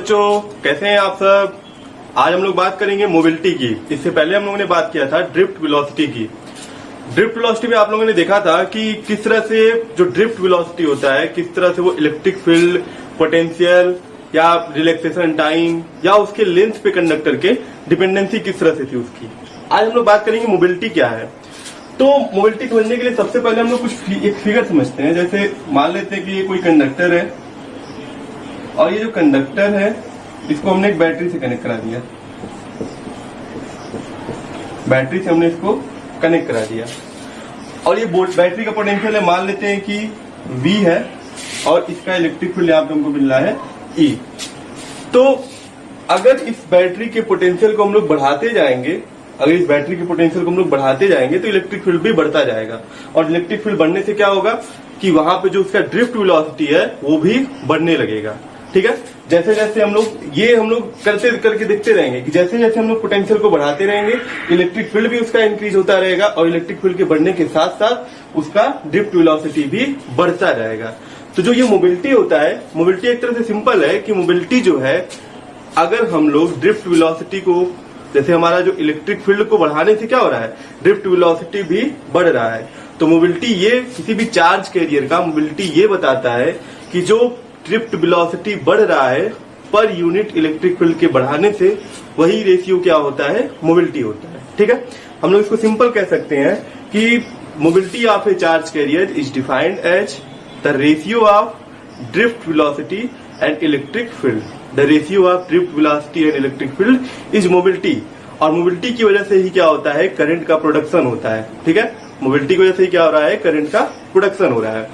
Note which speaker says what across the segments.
Speaker 1: बच्चों, कैसे हैं आप सब। आज हम लोग बात करेंगे मोबिलिटी की। इससे पहले हम लोगों ने बात किया था ड्रिफ्ट वेलोसिटी की। ड्रिफ्ट वेलोसिटी में आप लोगों ने देखा था कि किस तरह से जो ड्रिफ्ट वेलोसिटी होता है, किस तरह से वो इलेक्ट्रिक फील्ड, पोटेंशियल या रिलैक्सेशन टाइम या उसके लेंथ पे कंडक्टर के डिपेंडेंसी किस तरह से थी उसकी। आज हम लोग बात करेंगे मोबिलिटी क्या है। तो मोबिलिटी समझने के लिए सबसे पहले हम लोग कुछ एक फिगर समझते हैं। जैसे मान लेते हैं कि ये कोई कंडक्टर है और ये जो कंडक्टर है इसको हमने एक बैटरी से कनेक्ट करा दिया। बैटरी से हमने इसको कनेक्ट करा दिया और ये बैटरी का पोटेंशियल है, मान लेते हैं कि V है और इसका इलेक्ट्रिक फील्ड यहाँ पे हमको मिल रहा है E। तो अगर इस बैटरी के पोटेंशियल को हम लोग बढ़ाते जाएंगे, तो इलेक्ट्रिक फील्ड भी बढ़ता जाएगा। और इलेक्ट्रिक फील्ड बढ़ने से क्या होगा कि वहां पे जो उसका ड्रिफ्ट वेलोसिटी है वो भी बढ़ने लगेगा। ठीक है, जैसे जैसे हम लोग करके देखते रहेंगे कि जैसे जैसे हम लोग पोटेंशियल को बढ़ाते रहेंगे, इलेक्ट्रिक फील्ड भी उसका इंक्रीज होता रहेगा और इलेक्ट्रिक फील्ड के बढ़ने के साथ साथ उसका ड्रिफ्ट वेलोसिटी भी बढ़ता जाएगा। तो जो ये मोबिलिटी होता है, मोबिलिटी एक तरह से सिंपल है कि मोबिलिटी जो है, अगर हम लोग ड्रिफ्ट वेलोसिटी को, जैसे हमारा जो इलेक्ट्रिक फील्ड को बढ़ाने से क्या हो रहा है, ड्रिफ्ट वेलोसिटी भी बढ़ रहा है। तो मोबिलिटी ये किसी भी चार्ज कैरियर का मोबिलिटी ये बताता है कि जो ड्रिफ्ट वेलोसिटी बढ़ रहा है पर यूनिट इलेक्ट्रिक फील्ड के बढ़ाने से, वही रेशियो क्या होता है, मोबिलिटी होता है। ठीक है, हम लोग इसको सिंपल कह सकते हैं कि mobility of a charge carrier is defined as the ratio of drift velocity and electric field. The ratio of drift velocity and electric field is mobility. और मोबिलिटी की वजह से ही क्या होता है, करंट का प्रोडक्शन होता है। ठीक है, मोबिलिटी की वजह से ही क्या हो रहा है, करंट का प्रोडक्शन हो रहा है।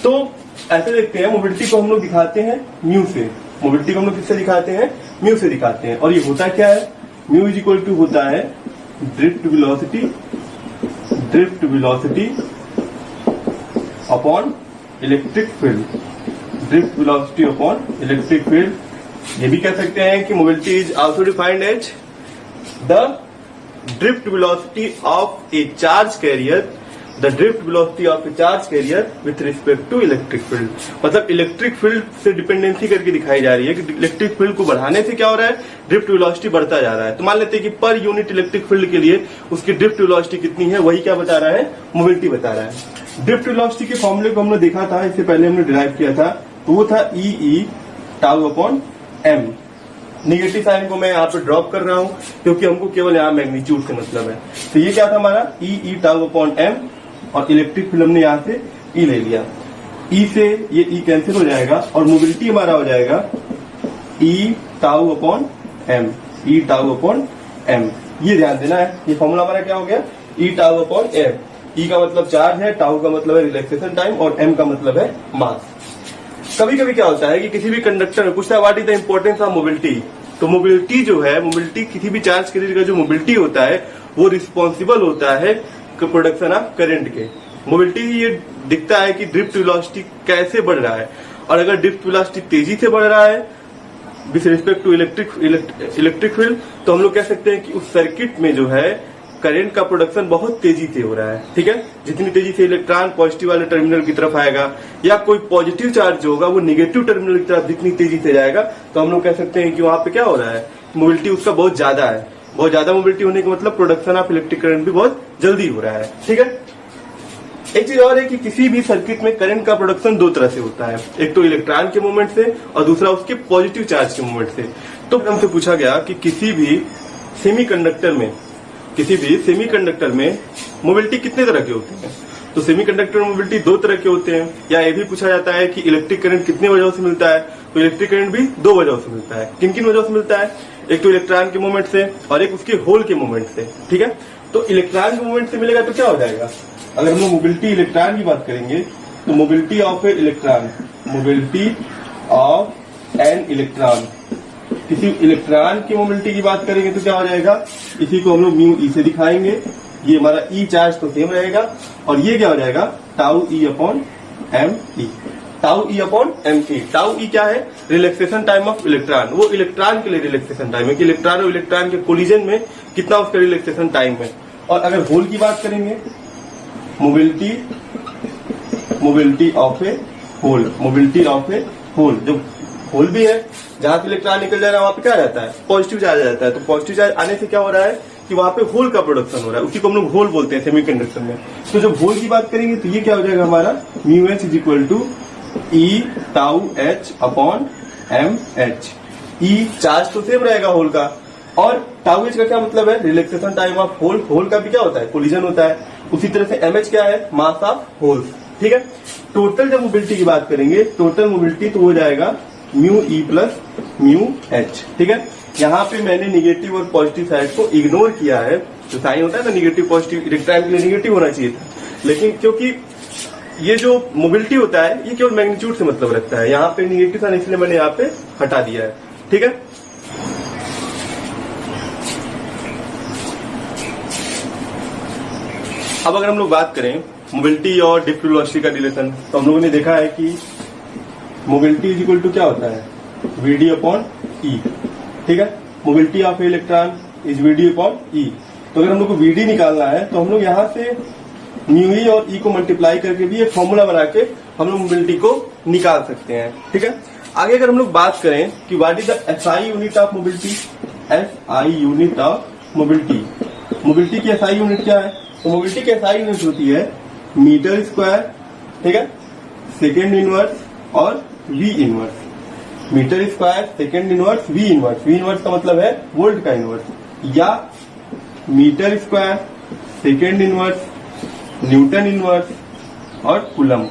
Speaker 1: तो ऐसे देखते हैं, मोबिलिटी को हम लोग दिखाते हैं म्यू से। मोबिलिटी को हम लोग किससे दिखाते हैं, म्यू से दिखाते हैं। और ये होता क्या है, म्यू इज इक्वल टू होता है drift velocity upon electric field. Drift velocity upon electric field. ये भी कह सकते हैं कि mobility is also defined as the drift velocity of a charge carrier, the drift velocity of a charge carrier with respect to electric field. मतलब electric field से dependency करके दिखाई जा रही है कि इलेक्ट्रिक फील्ड को बढ़ाने से क्या हो रहा है, ड्रिफ्ट वेलोसिटी बढ़ता जा रहा है। तो मान लेते हैं कि पर यूनिट इलेक्ट्रिक फील्ड के लिए उसकी ड्रिफ्ट वेलोसिटी कितनी है, वही क्या बता रहा है, मोबिलिटी बता रहा है। ड्रिफ्ट वेलोसिटी के फॉर्मूले को हमने देखा था, इससे पहले हमने डिराइव किया था, तो वो था E tau upon M. Negative sign को मैं यहाँ पे ड्रॉप कर रहा हूं क्योंकि हमको केवल यहाँ मैग्नीट्यूड से मतलब है। तो ये क्या था हमारा, ई टाउ अपॉन एम, और इलेक्ट्रिक फील्ड हमने यहाँ से ई ले लिया। ई से ये ई कैंसिल हो जाएगा और मोबिलिटी हमारा हो जाएगा ई tau upon M. E tau upon M, ये ध्यान देना है। ये फॉर्मूला हमारा क्या हो गया, ई टाउ अपॉन एम। ई का मतलब चार्ज है, टाउ का मतलब है रिलैक्सेशन टाइम और एम का मतलब है मास। कभी कभी क्या होता है कि किसी भी कंडक्टर में पूछता है what is the importance of mobility. तो मोबिलिटी जो है, मोबिलिटी किसी भी चार्ज कैरियर का जो मोबिलिटी होता है वो रिस्पॉन्सिबल होता है प्रोडक्शन ऑफ करंट के। मोबिलिटी ये दिखता है कि ड्रिफ्ट वेलोसिटी कैसे बढ़ रहा है, और अगर ड्रिफ्ट वेलोसिटी तेजी से बढ़ रहा है with respect to electric field, तो हम लोग कह सकते हैं कि उस सर्किट में जो है करंट का प्रोडक्शन बहुत तेजी से हो रहा है। ठीक है, जितनी तेजी से इलेक्ट्रॉन पॉजिटिव वाले टर्मिनल की तरफ आएगा या कोई पॉजिटिव चार्ज होगा वो निगेटिव टर्मिनल की तरफ जितनी तेजी से जाएगा, तो हम लोग कह सकते हैं कि वहां पे क्या हो रहा है, मोबिलिटी उसका बहुत ज्यादा है। बहुत ज्यादा मोबिलिटी होने का मतलब प्रोडक्शन ऑफ इलेक्ट्रिक करंट भी बहुत जल्दी हो रहा है। ठीक है, एक चीज और है कि किसी भी सर्किट में करंट का प्रोडक्शन दो तरह से होता है, एक तो इलेक्ट्रॉन के मूवमेंट से और दूसरा उसके पॉजिटिव चार्ज के मूवमेंट से। तो हमसे पूछा गया कि किसी भी सेमीकंडक्टर में मोबिलिटी कितने तरह के होते हैं। तो सेमीकंडक्टर मोबिलिटी दो तरह के होते हैं। या ये भी पूछा जाता है कि इलेक्ट्रिक करंट कितने वजहों से मिलता है, तो इलेक्ट्रिक करंट भी दो वजहों से मिलता है। किन किन वजहों से मिलता है, एक तो इलेक्ट्रॉन के मूवमेंट से और एक उसके होल के मूवमेंट से। ठीक है, तो इलेक्ट्रॉन के मूवमेंट से मिलेगा तो क्या हो जाएगा, अगर हम लोग मोबिलिटी इलेक्ट्रॉन की बात करेंगे तो mobility of A electron, mobility of an electron, किसी इलेक्ट्रॉन की मोबिलिटी की बात करेंगे तो क्या हो जाएगा, इसी को हम लोग म्यू ई से दिखाएंगे। ये हमारा ई चार्ज तो सेम रहेगा और ये क्या हो जाएगा, tau E upon M E. Tau E upon M E. Tau E क्या है, रिलैक्सेशन टाइम ऑफ इलेक्ट्रॉन। वो इलेक्ट्रॉन के लिए रिलैक्सेशन टाइम है कि इलेक्ट्रॉन और इलेक्ट्रॉन के कोलिजन में कितना उसका रिलैक्सेशन टाइम है। और अगर होल की बात करेंगे, मोबिलिटी ऑफ ए होल, जो होल भी है, जहां से इलेक्ट्रॉन निकल जा रहा है वहां पे क्या रहता है, पॉजिटिव चार्ज आ जाता है। तो पॉजिटिव चार्ज आने से क्या हो रहा है कि वहां पे होल का प्रोडक्शन हो रहा है, उसी को हम लोग होल बोलते हैं सेमीकंडक्टर में। तो जब होल की बात करेंगे तो ये क्या हो जाएगा हमारा mu H is equal to E tau H upon M H. E charge तो सेम रहेगा होल का, और टाउ एच का क्या मतलब है, relaxation time of hole. Hole का भी क्या होता है, कोलिजन होता है। उसी तरह से एम एच क्या है, मास ऑफ होल्स। ठीक है, टोटल जब मोबिलिटी की बात करेंगे, टोटल मोबिलिटी तो हो जाएगा mu E plus mu H. ठीक है, यहाँ पे मैंने निगेटिव और पॉजिटिव साइड को इग्नोर किया है। जो साइन होता है ना निगेटिव पॉजिटिव, इलेक्ट्रॉन के लिए निगेटिव होना चाहिए था, लेकिन क्योंकि ये जो मोबिलिटी होता है ये केवल मैग्नीट्यूड से मतलब रखता है, यहाँ पे निगेटिव था इसलिए मैंने यहाँ पे हटा दिया है। ठीक है, अब अगर हम लोग बात करें मोबिलिटी और ड्रिफ्ट वेलोसिटी का रिलेशन, तो हम लोगों ने देखा है कि मोबिलिटी इज इक्वल टू क्या होता है, वीडी अपॉन ई। ठीक है, mobility of electron is VD upon E. तो अगर हम लोग को वीडी निकालना है तो हम लोग यहाँ से म्यू ई और ई को मल्टीप्लाई करके भी एक फॉर्मूला बना के हम लोग मोबिलिटी को निकाल सकते हैं। ठीक है, आगे अगर हम लोग बात करें कि what is the SI unit of mobility, SI unit of mobility. Mobility की एसआई यूनिट क्या है, तो मोबिलिटी की एसआई यूनिट होती है मीटर स्क्वायर, ठीक है, सेकेंड इनवर्स और V inverse. Metre square, second inverse, V inverse. V inverse का मतलब है वोल्ट का इनवर्स, या metre square, second inverse, newton inverse और कूलम।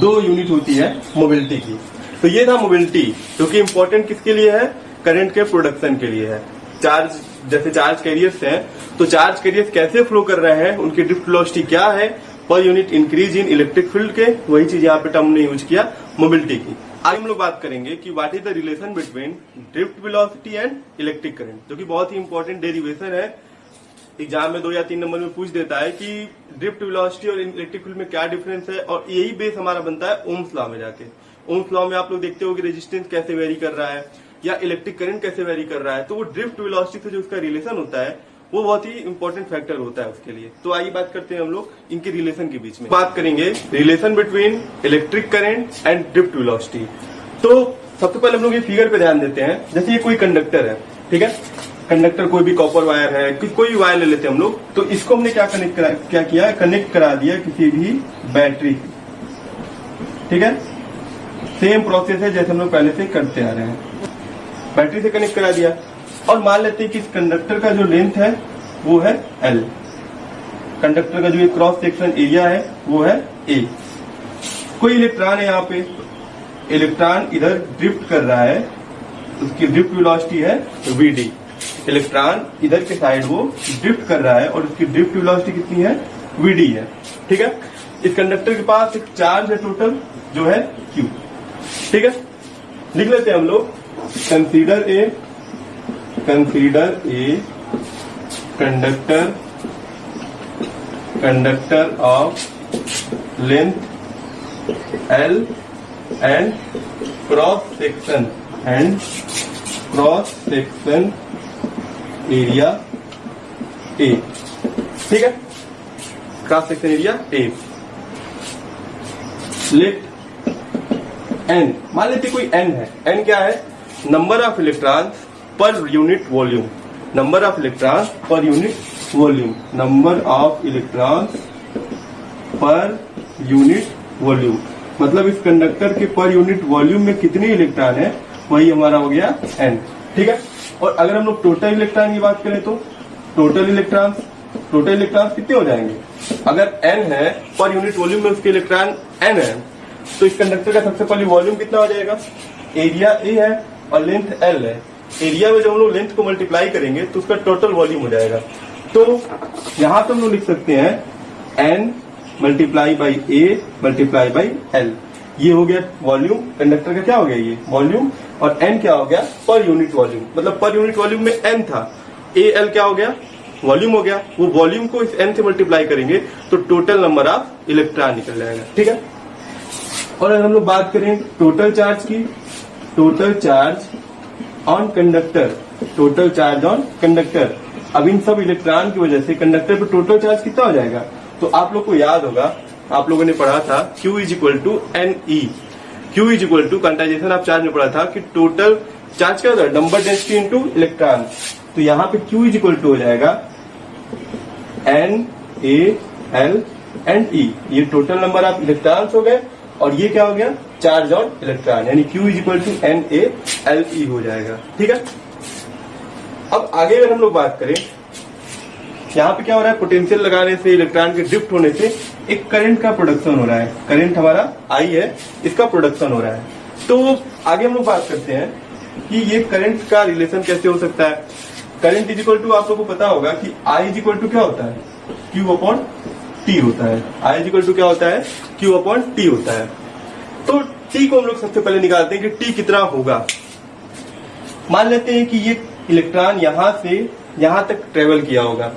Speaker 1: 2 यूनिट होती है मोबिलिटी की। तो ये था मोबिलिटी, जो कि इंपॉर्टेंट किसके लिए है, करंट के प्रोडक्शन के लिए है। चार्ज, जैसे चार्ज कैरियर्स हैं, तो चार्ज कैरियर्स कैसे फ्लो कर रहे हैं, उनकी ड्रिफ्ट वेलोसिटी क्या है per unit increase in electric field के, वही चीज यहाँ पे टर्म ने यूज किया मोबिलिटी की। आगे हम लोग बात करेंगे कि what is the relation between drift velocity and electric current, जो कि बहुत ही इंपॉर्टेंट डेरिवेशन है। एग्जाम में 2 या 3 नंबर में पूछ देता है कि ड्रिफ्ट वेलोसिटी और इलेक्ट्रिक फील्ड में क्या डिफरेंस है, और यही बेस हमारा बनता है ओम्स लॉ में जाके। ओम्स लॉ में आप लोग देखते हो कि रेजिस्टेंस कैसे वेरी कर रहा है या इलेक्ट्रिक करंट कैसे वेरी कर रहा है, तो वो ड्रिफ्ट वेलोसिटी से जो उसका रिलेशन होता है वो बहुत ही इंपॉर्टेंट फैक्टर होता है उसके लिए। तो आइए बात करते हैं हम लोग इनके रिलेशन के बीच में। बात करेंगे relation between electric current and drift velocity. तो सबसे पहले हम लोग ये फिगर पे ध्यान देते हैं। जैसे ये कोई कंडक्टर है, ठीक है, कंडक्टर कोई भी कॉपर वायर है, कोई भी वायर ले लेते हैं हम लोग, तो इसको हमने क्या किया, कनेक्ट करा दिया किसी भी बैटरी। ठीक है, सेम प्रोसेस है जैसे हम लोग पहले से करते आ रहे हैं। बैटरी से कनेक्ट करा दिया, और मान लेते हैं कि इस कंडक्टर का जो लेंथ है वो है L, कंडक्टर का जो क्रॉस सेक्शन एरिया है वो है A। कोई इलेक्ट्रॉन है यहाँ पे, इलेक्ट्रॉन इधर ड्रिफ्ट कर रहा है, उसकी ड्रिफ्ट वेलोसिटी है Vd। इलेक्ट्रॉन इधर के साइड वो ड्रिफ्ट कर रहा है और उसकी ड्रिफ्ट वेलोसिटी कितनी है, Vd है। ठीक है, इस कंडक्टर के पास एक चार्ज है टोटल जो है Q। ठीक है, लिख लेते हैं हम लोग, consider a conductor of length L and cross section area A। ठीक है, cross section area A। Let N, मान लेते कोई N है। N क्या है, number of electrons per unit volume. Number of electrons per unit volume, number of electrons per unit volume, मतलब इस कंडक्टर के पर यूनिट वॉल्यूम में कितने इलेक्ट्रॉन है, वही हमारा हो गया N। ठीक है, और अगर हम लोग टोटल इलेक्ट्रॉन की बात करें तो टोटल इलेक्ट्रॉन्स कितने हो जाएंगे, अगर N है पर यूनिट वॉल्यूम में उसके इलेक्ट्रॉन N है, तो इस कंडक्टर का सबसे पहले वॉल्यूम कितना हो जाएगा, एरिया A है और लेंथ L है। एरिया में जब हम लोग लेंथ को मल्टीप्लाई करेंगे तो उसका टोटल वॉल्यूम हो जाएगा। तो यहां पे हम लोग लिख सकते हैं N multiply by A multiply by L। ये हो गया वॉल्यूम, कंडक्टर का क्या हो गया ये वॉल्यूम, और N क्या हो गया, पर यूनिट वॉल्यूम। मतलब पर यूनिट वॉल्यूम में N था, AL क्या हो गया, वॉल्यूम हो गया। वो वॉल्यूम को इस N से मल्टीप्लाई करेंगे तो टोटल नंबर ऑफ इलेक्ट्रॉन निकल जाएगा। ठीक है, और अगर हम लोग बात करें टोटल चार्ज की, टोटल चार्ज ऑन कंडक्टर, अब इन सब इलेक्ट्रॉन की वजह से कंडक्टर पे टोटल चार्ज कितना हो जाएगा, तो आप लोग को याद होगा, आप लोगों ने पढ़ा था Q is equal to NE। Q is equal to, quantization of charge में पढ़ा था कि टोटल चार्ज क्या होता है, नंबर डेंसिटी इंटू इलेक्ट्रॉन। तो यहाँ पे Q इज इक्वल टू हो जाएगा N A L and E, ये टोटल नंबर ऑफ इलेक्ट्रॉन्स हो गए और ये क्या हो गया, चार्ज ऑन इलेक्ट्रॉन, यानी Q is equal to N A L E हो जाएगा। ठीक है, अब आगे अगर हम लोग बात करें, यहाँ पे क्या हो रहा है, पोटेंशियल लगाने से, इलेक्ट्रॉन के ड्रिफ्ट होने से एक करंट का प्रोडक्शन हो रहा है। करंट हमारा I है, इसका प्रोडक्शन हो रहा है। तो आगे हम लोग बात करते हैं कि ये करंट का रिलेशन कैसे हो सकता है। करंट इज इक्वल टू, आप लोगों को पता होगा कि I इज इक्वल टू क्या होता है, Q अपॉन T होता है। I इज इक्वल टू क्या होता है, Q अपॉन T होता है। तो T को हम लोग सबसे पहले निकालते हैं कि T कितना होगा। मान लेते हैं कि ये इलेक्ट्रॉन यहां से यहां तक ट्रेवल किया होगा,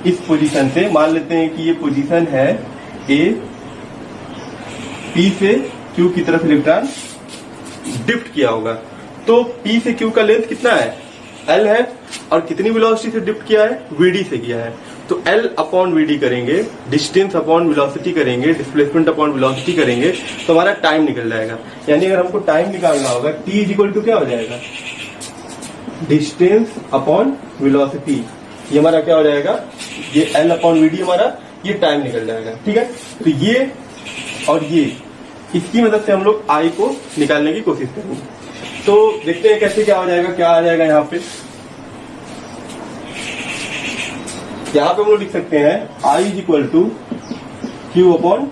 Speaker 1: इस पोजीशन से। मान लेते हैं कि ये पोजीशन है A, P से Q की तरफ इलेक्ट्रॉन ड्रिफ्ट किया होगा। तो P से Q का लेंथ कितना है, L है, और कितनी वेलोसिटी से ड्रिफ्ट किया है, VD से किया है। तो L अपॉन VD करेंगे, डिस्टेंस अपॉन वेलोसिटी करेंगे, डिस्प्लेसमेंट अपॉन वेलोसिटी करेंगे, तो हमारा टाइम निकल जाएगा। यानी अगर हमको टाइम निकालना होगा, T इज इक्वल टू क्या हो जाएगा, डिस्टेंस अपॉन वेलोसिटी, ये हमारा क्या हो जाएगा, ये L अपॉन VD हमारा ये टाइम निकल जाएगा। ठीक है, तो ये और ये, इसकी मदद से हम लोग I को निकालने की कोशिश करेंगे। तो देखते हैं कैसे क्या हो जाएगा, क्या आ जाएगा यहाँ पे। यहाँ पे हम लोग लिख सकते हैं I is equal to Q upon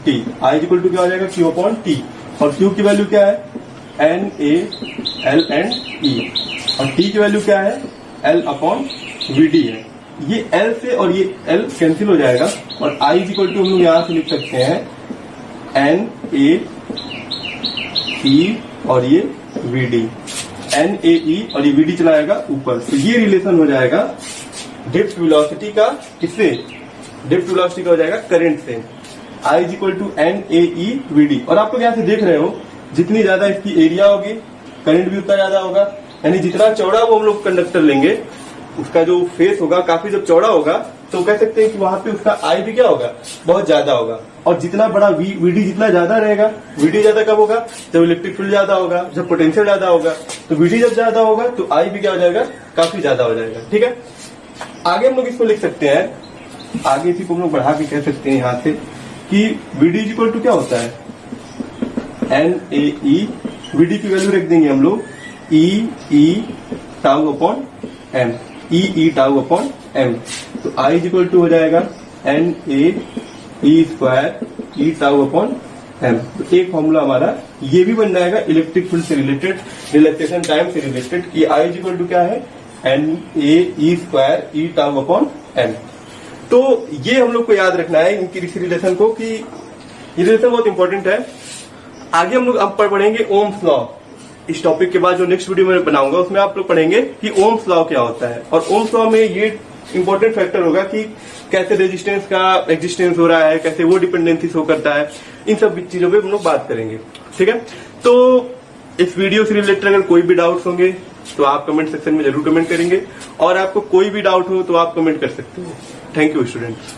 Speaker 1: T। I is equal to क्या हो जाएगा, Q अपॉन T, और Q की वैल्यू क्या है, N A L and E, और T की वैल्यू क्या है, L अपॉन VD है। ये L से और ये L कैंसिल हो जाएगा, और I इज इक्वल टू हम लोग यहाँ से लिख सकते हैं N A E और ये VD, N A E और ये VD चला जाएगा ऊपर। तो ये रिलेशन हो जाएगा ड्रिफ्ट वेलोसिटी का, किससे, ड्रिफ्ट वेलोसिटी का हो जाएगा करंट से। I is equal to N A E VD, और आप लोग यहाँ से देख रहे हो जितनी ज्यादा इसकी एरिया होगी करंट भी उतना ज्यादा होगा। यानी जितना चौड़ा वो हम लोग कंडक्टर लेंगे, उसका जो फेस होगा काफी जब चौड़ा होगा, तो कह सकते हैं कि वहां पे उसका I भी क्या होगा, बहुत ज्यादा होगा। और जितना बड़ा VD जितना ज्यादा रहेगा, VD ज्यादा कब होगा, जब इलेक्ट्रिक फील्ड ज्यादा होगा, जब पोटेंशियल ज्यादा होगा। तो VD जब ज्यादा होगा तो I भी क्या हो जाएगा, काफी ज्यादा हो जाएगा। ठीक है, आगे हम लोग इसको लिख सकते हैं, आगे इसी को हम लोग बढ़ा के कह सकते हैं यहाँ से कि VD इज इक्वल टू क्या होता है, NAE, VD की वैल्यू रख देंगे हम लोग E tau upon M, E tau upon M। तो I इज इक्वल टू हो जाएगा NAE square E tau upon M। तो एक फॉर्मूला हमारा ये भी बन जाएगा इलेक्ट्रिक फील्ड से रिलेटेड, रिलैक्सेशन टाइम से रिलेटेड, कि I इज इक्वल टू क्या है, NAE square E tau upon M। तो ये हम लोग को याद रखना है इनकी इस रिलेशन को, कि ये रिलेशन बहुत इंपॉर्टेंट है। आगे हम लोग अब पढ़ेंगे ओम्स लॉ। इस टॉपिक के बाद जो नेक्स्ट वीडियो में बनाऊंगा उसमें आप लोग पढ़ेंगे कि ओम्स लॉ क्या होता है, और ओम्स लॉ में ये इंपॉर्टेंट फैक्टर होगा कि कैसे रेजिस्टेंस का एग्जिस्टेंस हो रहा है, कैसे वो डिपेंडेंसी शो करता है, इन सब चीजों पे हम लोग बात करेंगे। ठीक है, तो इस वीडियो से रिलेटेड अगर कोई भी डाउट्स होंगे तो आप कमेंट सेक्शन में जरूर कमेंट करेंगे, और आपको कोई भी डाउट हो तो आप कमेंट कर सकते हो। Thank you students.